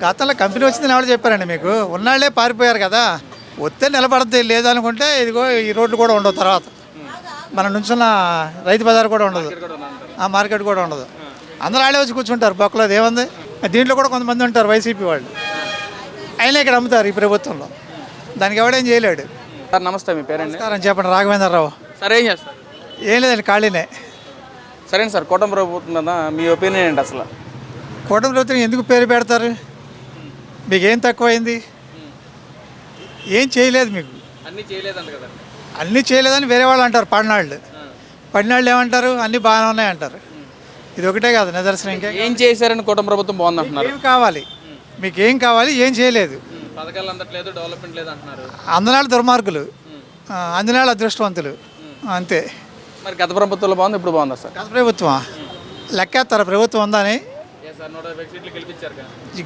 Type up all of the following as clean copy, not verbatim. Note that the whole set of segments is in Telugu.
గతంలో కంపెనీ వచ్చిందని ఎవరు చెప్పారండి మీకు? ఉన్నాళ్లే పారిపోయారు కదా. వస్తే నిలబడద్ది, లేదనుకుంటే ఇదిగో ఈ రోడ్లు కూడా ఉండవు. తర్వాత మన నుంచున్న రైతు బజార్ కూడా ఉండదు, ఆ మార్కెట్ కూడా ఉండదు. అందరూ ఆడే వచ్చి కూర్చుంటారు. బొక్కలో ఏముంది? దీంట్లో కూడా కొంతమంది ఉంటారు వైసీపీ వాళ్ళు, అయినా ఇక్కడ అమ్ముతారు ఈ ప్రభుత్వంలో. దానికి ఎవడేం చేయలేడు. సార్ నమస్తే, మీ పేరండి? నమస్కారం, చెప్పండి. రాఘవేంద్రరావు. సార్ ఏం చేస్తారు? ఏం లేదండి, ఖాళీనే. సరేండి సార్, కూటమి ప్రభుత్వం మీద మీ ఒపీనియన్ ఏంటి అసలు? కూటమి ప్రభుత్వం ఎందుకు పేరు పెడతారు? మీకేం తక్కువైంది? ఏం చేయలేదు మీకు. అన్నీ చేయలేదంట కదా. అన్నీ చేయలేదని వేరే వాళ్ళు అంటారు. పడినాళ్ళు ఏమంటారు? అన్నీ బాగానే ఉన్నాయి అంటారు. ఇది ఒకటే కాదు నిదర్శనం. ఇంకా ఏం చేశారని కూటమి ప్రభుత్వం బాగుంది అంటున్నారు. ఏం కావాలి మీకు? ఏం కావాలి? ఏం చేయలేదు. పథకాలు అందట్లేదు, డెవలప్మెంట్ లేదు అంటున్నారు. అందనాళ్ళు దుర్మార్గులు, అందనాళ్ళు అదృష్టవంతులు, అంతే. మరి గత ప్రభుత్వంలో బాగుంది, ఇప్పుడు బాగుందా సార్? గత ప్రభుత్వం లెక్కేస్తారా? ప్రభుత్వం ఉందని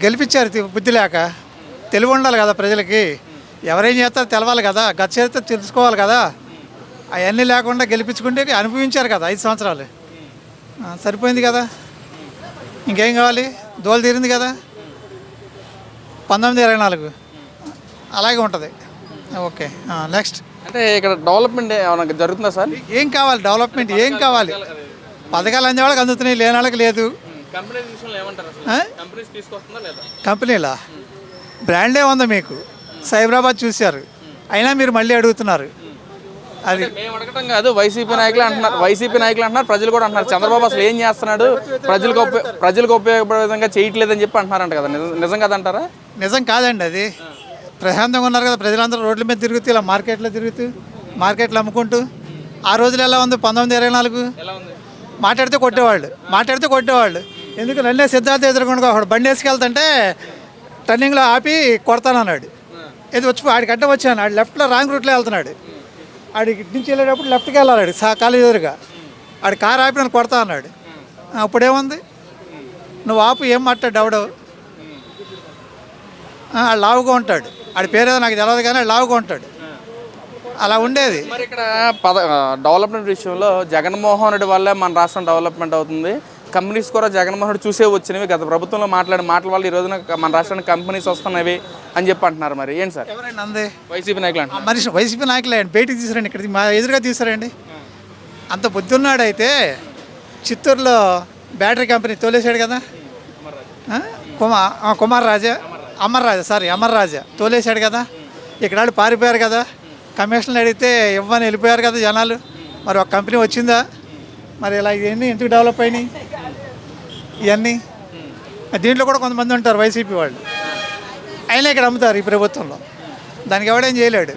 గెలిపించారు. బుద్ధి లేక. తెలివి ఉండాలి కదా ప్రజలకి. ఎవరేం చేస్తారో తెలవాలి కదా. గత చరిత్ర తెలుసుకోవాలి కదా. అవన్నీ లేకుండా గెలిపించుకుంటే అనుభవించారు కదా 5 సంవత్సరాలు. సరిపోయింది కదా. ఇంకేం కావాలి? దోలు తీరింది కదా. 1924 అలాగే ఉంటుంది. Okay, next. అంటే ఇక్కడ డెవలప్మెంట్ ఏమైనా జరుగుతుందా సార్? ఏం కావాలి? డెవలప్మెంట్ ఏం కావాలి? పథకాలు అందే వాళ్ళకి అందుతున్నాయి, లేని వాళ్ళకి లేదు. కంపెనీలా బ్రాండే ఉంది మీకు. సైబరాబాద్ చూశారు, అయినా మీరు మళ్ళీ అడుగుతున్నారు. అది మేము అడగటం కాదు, వైసీపీ నాయకులు అంటున్నారు, ప్రజలు కూడా అంటున్నారు. చంద్రబాబు అసలు ఏం చేస్తున్నాడు, ప్రజలకు ఉపయోగపడే విధంగా చేయట్లేదని చెప్పి అంటున్నారంట కదా. నిజం కదంటారా? నిజం కాదండి. అది ప్రశాంతంగా ఉన్నారు కదా ప్రజలందరూ. రోడ్ల మీద తిరుగుతూ, ఇలా మార్కెట్లో అమ్ముకుంటూ. ఆ రోజులు ఎలా ఉంది? 1924 మాట్లాడితే కొట్టేవాళ్ళు. ఎందుకు? నన్నే సిద్ధార్థ ఎదుర్కొండగా ఒకడు బండి వేసుకెళ్తుంటే టర్నింగ్లో ఆపి కొడతానన్నాడు. ఇది వచ్చి ఆడికి అడ్డం వచ్చాను. ఆడు లెఫ్ట్లో రాంగ్ రూట్లో వెళ్తున్నాడు. ఆడికి నుంచి వెళ్ళేటప్పుడు లెఫ్ట్కి వెళ్ళాడు కాలేజ్ ఎదురుగా. ఆడి కారు ఆపి నన్ను కొడతా అన్నాడు. అప్పుడేముంది? నువ్వు ఆపు, ఏం మాట్లాడు ఎవడో. ఆడు లావుగా ఉంటాడు. ఆడి పేరేదో నాకు తెలియదు కానీ ఆడు లావుగా ఉంటాడు. అలా ఉండేది. మరి ఇక్కడ డెవలప్మెంట్ విషయంలో జగన్మోహన్ రెడ్డి వల్లే మన రాష్ట్రం డెవలప్మెంట్ అవుతుంది. కంపెనీస్ కూడా జగన్మోహన్ రెడ్డి చూసే వచ్చినవి. గత ప్రభుత్వంలో మాట్లాడిన వల్ల ఈ రోజున మన రాష్ట్రానికి కంపెనీస్ వస్తున్నవి అని చెప్పి అంటున్నారు. మరి ఏంటి సార్? ఎవరైనా అందే? వైసీపీ నాయకులు అంటున్నారు. మనిషి వైసీపీ నాయకులే బయటికి తీసుకురండి, ఇక్కడ మా ఎదురుగా తీసుకురండి. అంత బుద్ధి ఉన్నాడైతే చిత్తూరులో బ్యాటరీ కంపెనీ తోలేశాడు కదా. అమర్ రాజా తోలేశాడు కదా. ఇక్కడ వాళ్ళు పారిపోయారు కదా. కమిషన్లు అడిగితే ఇవ్వని వెళ్ళిపోయారు కదా జనాలు. మరి ఒక కంపెనీ వచ్చిందా? మరి ఇలా ఇవన్నీ ఎందుకు డెవలప్ అయినాయి ఇవన్నీ? దీంట్లో కూడా కొంతమంది ఉంటారు వైసీపీ వాళ్ళు, అయినా ఇక్కడ అమ్ముతారు ఈ ప్రభుత్వంలో. దానికి ఎవడేం చేయలేడు.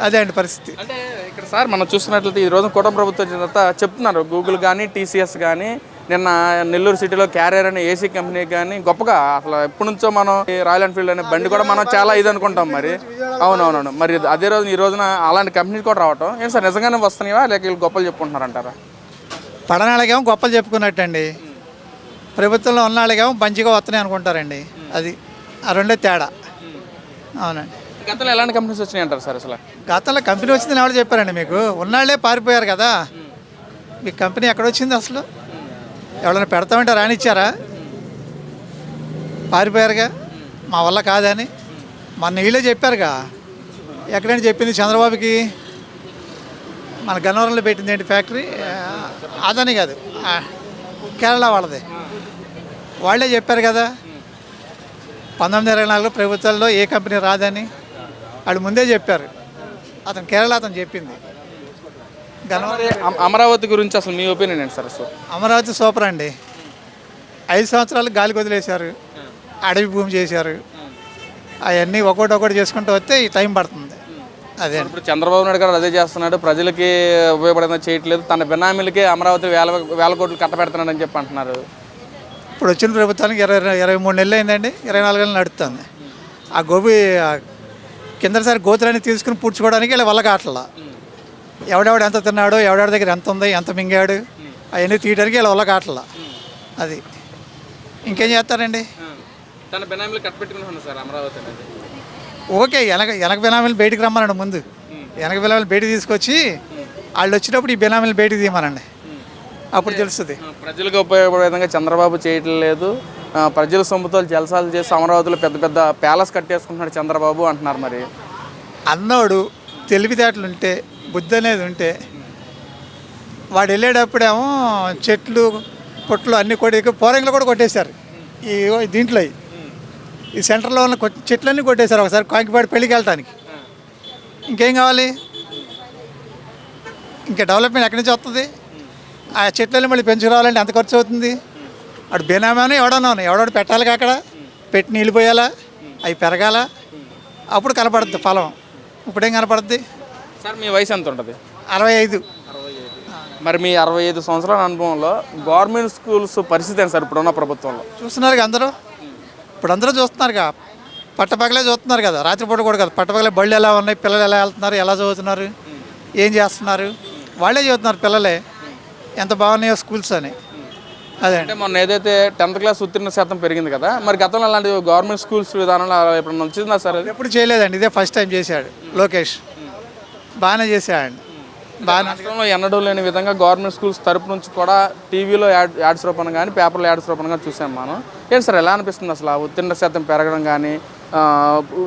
అదే అండి పరిస్థితి. అంటే ఇక్కడ సార్ మనం చూస్తున్నట్లయితే ఈ రోజు కూటమి ప్రభుత్వం వచ్చిన తర్వాత చెప్తున్నారు, గూగుల్ కానీ టీసీఎస్ కానీ నిన్న నెల్లూరు సిటీలో క్యారియర్ అనే ఏసీ కంపెనీ కానీ గొప్పగా అసలు ఎప్పటి నుంచో మనం రాయల్ ఎన్ఫీల్డ్ అనే బండి కూడా మనం చాలా ఇది అనుకుంటాం. మరి అవునవును, మరి అదే రోజు ఈ రోజున అలాంటి కంపెనీలు కూడా రావటం ఏంటి సార్? నిజంగానే వస్తున్నాయా లేక వీళ్ళు గొప్పలు చెప్పుకుంటున్నారంటారా? పడనాళ్ళకేమో గొప్పలు చెప్పుకున్నట్టండి, ప్రభుత్వంలో ఉన్న వాళ్ళకేమో మంచిగా వస్తున్నాయి అనుకుంటారండి. అది ఆ రెండే తేడా. అవునండి. గతంలో ఎలాంటి కంపెనీస్ వచ్చినాయి అంటారు సార్? అసలు గతంలో కంపెనీ వచ్చిందని ఎవరు చెప్పారండి మీకు? ఉన్నాళ్లే పారిపోయారు కదా. మీకు కంపెనీ ఎక్కడ వచ్చింది అసలు? ఎవరైనా పెడతామంటే రానిచ్చారా? పారిపోయారుగా, మా వల్ల కాదని. మొన్న వీళ్ళే చెప్పారుగా. ఎక్కడైనా చెప్పింది చంద్రబాబుకి? మన గన్నవరంలో పెట్టింది ఏంటి ఫ్యాక్టరీ? అదని కాదు, కేరళ వాళ్ళది. వాళ్ళే చెప్పారు కదా 1924 ప్రభుత్వాల్లో ఏ కంపెనీ రాదని. వాళ్ళు ముందే చెప్పారు. కేరళ అతను చెప్పింది. అమరావతి గురించి అసలు మీ ఒపీనియన్ ఏంటి సార్? అసలు అమరావతి సూపర్ అండి. 5 సంవత్సరాలు గాలికి వదిలేశారు, అడవి భూమి చేశారు. అవన్నీ ఒక్కొక్కటి చేసుకుంటూ వస్తే ఈ టైం పడుతుంది. అదే ఇప్పుడు చంద్రబాబు నాయుడు గారు అదే చేస్తున్నాడు, ప్రజలకి ఉపయోగపడేది చేయట్లేదు, తన బినామీలకే అమరావతి వేల కోట్లు కట్టబెడుతున్నాడు అని చెప్పి అంటున్నారు. ఇప్పుడు వచ్చిన ప్రభుత్వానికి 23 నెలలు అయిందండి, 24 నెలలు నడుస్తుంది. ఆ గోబీ కిందసారి గోతులన్నీ తీసుకుని పూడ్చుకోవడానికి ఇలా వల్ల కావట్లా. ఎవడెవడు ఎంత తిన్నాడు, ఎవడెవడి దగ్గర ఎంత ఉంది, ఎంత మింగాడు, అవన్నీ తీయడానికి ఇలా వల్ల కావట్లా. అది ఇంకేం చేస్తారండి? తన బినామీలు కట్టబెట్టుకున్నాను సార్ అమరావతి అనేది. ఓకే, వెనక బినామీలు బయటికి రమ్మనండి. ముందు వెనక బినామీలు బయటికి తీసుకొచ్చి వాళ్ళు వచ్చినప్పుడు ఈ బినామీలు బయటికి తీయమనండి. అప్పుడు తెలుస్తుంది. ప్రజలకు ఉపయోగపడే విధంగా చంద్రబాబు చేయట్లేదు, ప్రజల సొమ్ముతో జలసాలు చేసి అమరావతిలో పెద్ద పెద్ద ప్యాలెస్ కట్టేసుకుంటున్నాడు చంద్రబాబు అంటున్నారు. మరి అన్నోడు తెలివితేటలు ఉంటే, బుద్ధి అనేది ఉంటే, వాడు వెళ్ళేటప్పుడేమో చెట్లు పొట్లు అన్నీ కూడా పోరంగులు కూడా కొట్టేశారు. ఈ దీంట్లో ఈ సెంటర్లో ఉన్న చెట్లన్నీ కొట్టేశారు ఒకసారి కాంకిపాడు పెళ్ళికి వెళ్ళటానికి. ఇంకేం కావాలి? ఇంకా డెవలప్మెంట్ ఎక్కడి నుంచి వస్తుంది? ఆ చెట్లని మళ్ళీ పెంచుకురావాలంటే ఎంత ఖర్చు అవుతుంది? అటు బేనామాను ఎవడోడు పెట్టాలి అక్కడ, పెట్టి నీళ్ళు పోయాలా, అవి పెరగాల, అప్పుడు కనపడుద్ది ఫలం. ఇప్పుడేం కనపడుద్ది? సార్ మీ వయసు ఎంత ఉంటుంది? 65. మరి మీ 65 సంవత్సరాల అనుభవంలో గవర్నమెంట్ స్కూల్స్ పరిస్థితి ఏంటి సార్ ఇప్పుడున్న ప్రభుత్వంలో? చూస్తున్నారుగా అందరూ, ఇప్పుడు అందరూ చూస్తున్నారుగా, పట్టపగలే చూస్తున్నారు కదా, రాత్రిపూట కూడా కదా. పట్టపగలే బళ్ళు ఎలా ఉన్నాయి, పిల్లలు ఎలా వెళ్తున్నారు, ఎలా చదువుతున్నారు, ఏం చేస్తున్నారు, వాళ్ళే చదువుతున్నారు పిల్లలే, ఎంత బాగున్నాయో స్కూల్స్ అని. అదే అంటే మొన్న ఏదైతే 10th క్లాస్ ఉత్తీర్ణ శాతం పెరిగింది కదా, మరి గతంలో అలాంటి గవర్నమెంట్ స్కూల్స్ విధానంలో ఎప్పుడన్నా వచ్చిందా సార్? అది ఎప్పుడు చేయలేదండి, ఇదే ఫస్ట్ టైం చేశాడు లోకేష్. బాగానే చేశాడండి, బాగానే. రాష్ట్రంలో ఎన్నడూ లేని విధంగా గవర్నమెంట్ స్కూల్స్ తరపు నుంచి కూడా టీవీలో యాడ్స్ రూపంగా కానీ పేపర్లో యాడ్స్ రూపంగా చూసాం మనం. ఏంటి సార్ ఎలా అనిపిస్తుంది అసలు ఆ ఉత్తీర్ణ శాతం పెరగడం కానీ,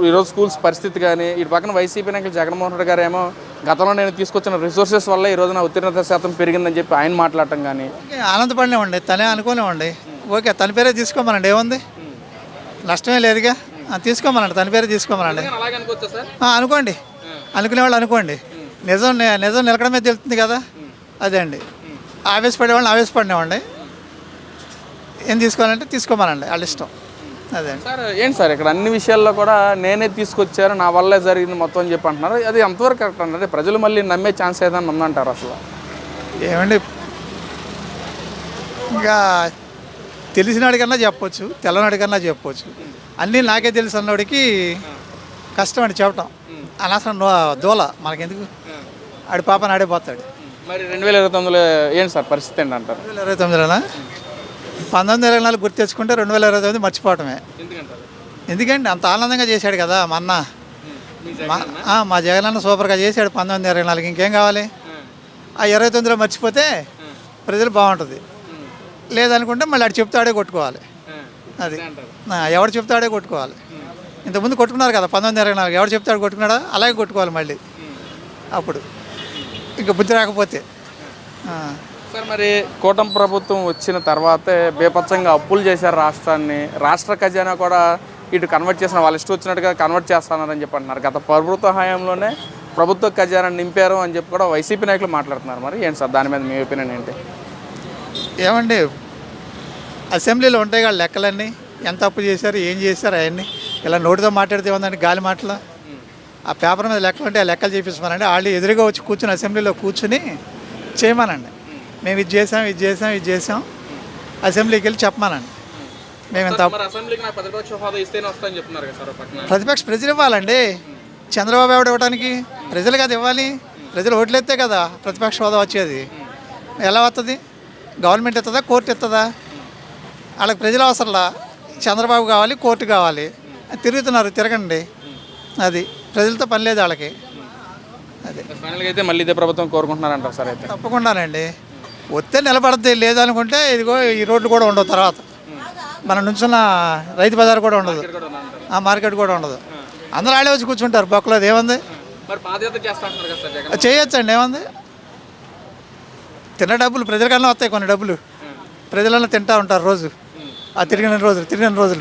ఈరోజు స్కూల్స్ పరిస్థితి కానీ? ఇటు పక్కన వైసీపీ నాయకులు జగన్మోహన్ రెడ్డి గారు ఏమో గతంలో నేను తీసుకొచ్చిన రిసోర్సెస్ వల్ల ఈ రోజున ఉత్తీర్ణత శాతం పెరిగిందని చెప్పి ఆయన మాట్లాడటం కానీ. ఆనందపడినేవ్వండి, తనే అనుకోనివ్వండి. ఓకే, తన పేరే తీసుకోమనండి, ఏముంది, నష్టమే లేదుగా. తీసుకోమనండి, తన పేరే తీసుకోమనండి. అలాగే అనుకోవచ్చా సార్? అనుకోండి, అనుకునేవాళ్ళు అనుకోండి. నిజం నిలకడమే తెలుస్తుంది కదా. అదే అండి, ఆవేశపడేవాళ్ళని ఆవేశపడినేవ్వండి, ఏం తీసుకోవాలంటే తీసుకోమనండి, వాళ్ళ ఇష్టం. అదే అండి. సార్ ఏంటి సార్ ఇక్కడ అన్ని విషయాల్లో కూడా నేనే తీసుకొచ్చారు, నా వల్లే జరిగింది మొత్తం అని చెప్పి అంటున్నారు. అది ఎంతవరకు కరెక్ట్ అంటే ప్రజలు మళ్ళీ నమ్మే ఛాన్స్ ఏదైనా ఉందంటారు అసలు? ఏమండి, ఇంకా తెలిసినాడికన్నా చెప్పొచ్చు, తెల్లనాడికన్నా చెప్పొచ్చు. అన్నీ నాకే తెలుసు అన్నోడికి కష్టం అండి చెప్పటం. అనవసరం దూల మనకెందుకు, ఆడి పాపని ఆడిపోతాడు. మరి 2029లో ఏంటి సార్ పరిస్థితి ఏంటి అంటారు? 2029లోనా? 1924 గుర్తు తెచ్చుకుంటే 2029 మర్చిపోవటమే. ఎందుకండి అంత ఆనందంగా చేశాడు కదా మా అన్న. మా జగనన్న సూపర్గా చేశాడు 1924. ఇంకేం కావాలి? ఆ 29లో మర్చిపోతే ప్రజలు బాగుంటుంది. లేదనుకుంటే మళ్ళీ ఆడు చెప్తాడే కొట్టుకోవాలి. అది ఎవడు చెప్తాడే కొట్టుకోవాలి. ఇంతకుముందు కొట్టుకున్నారు కదా 1924, ఎవడు చెప్తాడు కొట్టుకున్నాడా, అలాగే కొట్టుకోవాలి మళ్ళీ. అప్పుడు ఇంకా బుద్ధి రాకపోతే. సార్ మరి కూటమి ప్రభుత్వం వచ్చిన తర్వాతే బేపచ్చంగా అప్పులు చేశారు రాష్ట్రాన్ని. రాష్ట్ర ఖజానా కూడా ఇటు కన్వర్ట్ చేసిన, వాళ్ళు ఇష్టం వచ్చినట్టుగా కన్వర్ట్ చేస్తున్నారని చెప్పి అంటున్నారు. గత ప్రభుత్వ హయాంలోనే ప్రభుత్వ ఖజానా నింపారు అని చెప్పి కూడా వైసీపీ నాయకులు మాట్లాడుతున్నారు. మరి ఏంటి సార్ దాని మీద మీ ఒపీనియన్ ఏంటి? ఏమండి, అసెంబ్లీలో ఉంటాయి కదా లెక్కలన్నీ, ఎంత అప్పు చేశారు, ఏం చేశారు, అవన్నీ ఇలా నోటితో మాట్లాడితే ఉందండి, గాలి మాటలు. ఆ పేపర్ మీద లెక్కలు ఉంటే ఆ లెక్కలు చేపిస్తామనండి. వాళ్ళు ఎదురుగా వచ్చి కూర్చుని అసెంబ్లీలో కూర్చుని చేయమనండి. మేము ఇది చేసాం అసెంబ్లీకి వెళ్ళి చెప్పమానండి. మేము ఎంత ప్రతిపక్ష ప్రజలు ఇవ్వాలండి. చంద్రబాబు ఎవడు ఇవ్వడానికి? ప్రజలు కదా ఇవ్వాలి. ప్రజలు ఓట్లు ఎత్తే కదా ప్రతిపక్ష హోదా వచ్చేది. ఎలా వస్తుంది? గవర్నమెంట్ ఇస్తుందా, కోర్టు ఇస్తుందా? వాళ్ళకి ప్రజలు అవసరంలా, చంద్రబాబు కావాలి, కోర్టు కావాలి. తిరుగుతున్నారు, తిరగండి. అది ప్రజలతో పని లేదు వాళ్ళకి. అది ఫైనల్గా అయితే మళ్ళీ ఇదే ప్రభుత్వం కోరుకుంటున్నారంటారు సార్? అయితే తప్పకుండానండి, వస్తే నిలబడద్ది. లేదనుకుంటే ఇదిగో ఈ రోడ్లు కూడా ఉండవు, తర్వాత మన నుంచున్న రైతు బజార్ కూడా ఉండదు, ఆ మార్కెట్ కూడా ఉండదు. అందరూ ఆడే వచ్చి కూర్చుంటారు బొక్కలో. ఏముంది, చేయొచ్చండి, ఏముంది. తిన్న డబ్బులు ప్రజలకన్నా వస్తాయి, కొన్ని డబ్బులు ప్రజలన్నా తింటూ ఉంటారు రోజు. ఆ తిరిగిన రోజులు